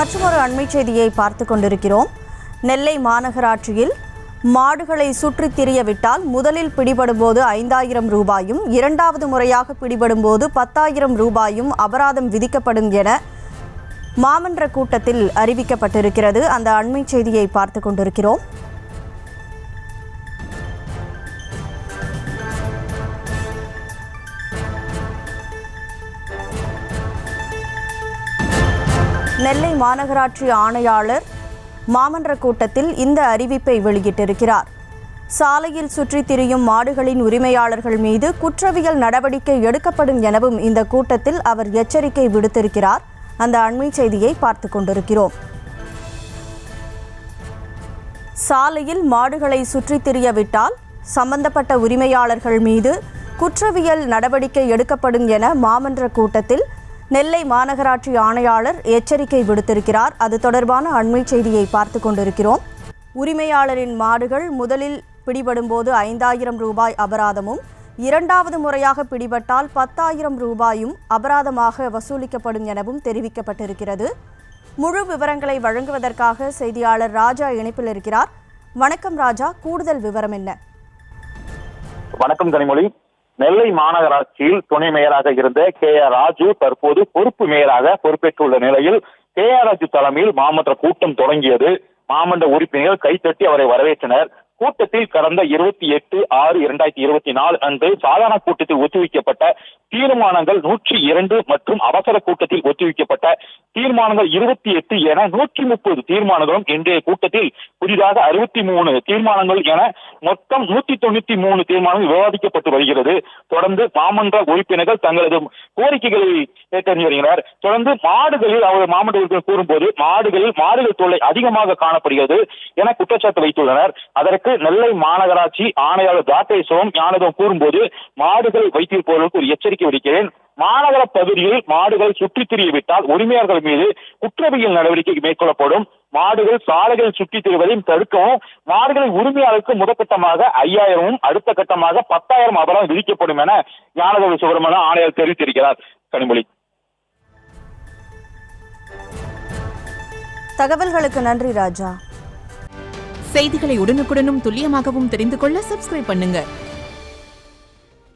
மற்றொரு அண்மை செய்தியை பார்த்து கொண்டிருக்கிறோம். நெல்லை மாநகராட்சியில் மாடுகளை சுற்றித் திரியவிட்டால் முதலில் பிடிபடும் போது 5,000 ரூபாயும், இரண்டாவது முறையாக பிடிபடும் போது 10,000 ரூபாயும் அபராதம் விதிக்கப்படும் என மாமன்ற கூட்டத்தில் அறிவிக்கப்பட்டிருக்கிறது. அந்த அண்மை செய்தியை பார்த்து கொண்டிருக்கிறோம். நெல்லை மாநகராட்சி ஆணையாளர் மாமன்ற கூட்டத்தில் இந்த அறிவிப்பை வெளியிட்டிருக்கிறார். சாலையில் சுற்றித் திரியும் மாடுகளின் உரிமையாளர்கள் மீது குற்றவியல் நடவடிக்கை எடுக்கப்படும் எனவும் இந்த கூட்டத்தில் அவர் எச்சரிக்கை விடுத்திருக்கிறார். அந்த அண்மை செய்தியை பார்த்து கொண்டிருக்கிறோம். சாலையில் மாடுகளை சுற்றித் திரியவிட்டால் சம்பந்தப்பட்ட உரிமையாளர்கள் மீது குற்றவியல் நடவடிக்கை எடுக்கப்படும் என மாமன்ற கூட்டத்தில் நெல்லை மாநகராட்சி ஆணையாளர் எச்சரிக்கை விடுத்திருக்கிறார். அது தொடர்பான அண்மை செய்தியை பார்த்து கொண்டிருக்கிறோம். உரிமையாளரின் மாடுகள் முதலில் பிடிபடும் போது 5,000 ரூபாய் அபராதமும், இரண்டாவது முறையாக பிடிபட்டால் 10,000 ரூபாயும் அபராதமாக வசூலிக்கப்படும் எனவும் தெரிவிக்கப்பட்டிருக்கிறது. முழு விவரங்களை வழங்குவதற்காக செய்தியாளர் ராஜா இணைப்பில் இருக்கிறார். வணக்கம் ராஜா, கூடுதல் விவரம் என்ன? வணக்கம் கனிமொழி. நெல்லை மாநகராட்சியில் துணை மேயராக இருந்த KR ராஜு தற்போது பொறுப்பு மேயராக பொறுப்பேற்றுள்ள நிலையில் KR ராஜு தலைமையில் மாமன்ற கூட்டம் தொடங்கியது. மாமன்ற உறுப்பினர்கள் கைத்தட்டி அவரை வரவேற்றனர். கூட்டத்தில் கடந்த 28/6/2024 அன்று சாதாரண கூட்டத்தில் ஒத்திவைக்கப்பட்ட தீர்மானங்கள் 102 மற்றும் அவசர கூட்டத்தில் ஒத்திவைக்கப்பட்ட தீர்மானங்கள் 28 என 130 தீர்மானங்களும் இன்றைய கூட்டத்தில் புதிதாக 63 தீர்மானங்கள் என மொத்தம் 193 தீர்மானங்கள் விவாதிக்கப்பட்டு வருகிறது. தொடர்ந்து மாமன்ற உறுப்பினர்கள் தங்களது கோரிக்கைகளை கேட்டறிந்து வருகிறார். தொடர்ந்து மாடுகளில் அவர் மாமன்ற உறுப்பினர் கூறும்போது மாடுகள் தொல்லை அதிகமாக காணப்படுகிறது என குற்றச்சாட்டு வைத்துள்ளனர். அதற்கு நெல்லை மாநகராட்சி ஆணையாளர் தாட்டேஸ்வரம் ஞானதம் கூறும்போது மாடுகள் வைத்திருப்பவர்களுக்கு ஒரு எச்சரிக்கை விடுக்கிறேன். மாநகர பகுதியில் மாடுகள் சுற்றித் திரியவிட்டால் உரிமையாளர்கள் மீது குற்றவியல் நடவடிக்கை மேற்கொள்ளப்படும். மாடுகள் சாலைகள் சுற்றித் திரிவதையும் தடுக்கவும் மாடுகளின் உரிமையாளருக்கு முதற்கட்டமாக 5,000 அடுத்த கட்டமாக 10,000 அபராதம் விதிக்கப்படும் என ஞானதம் சுப்பிரமணியன் ஆணையாளர் தெரிவித்திருக்கிறார். கனிமொழி, தகவல்களுக்கு நன்றி ராஜா. செய்திகளை உடனுக்குடனும் துல்லியமாகவும் தெரிந்து கொள்ள சப்ஸ்கிரைப் பண்ணுங்க.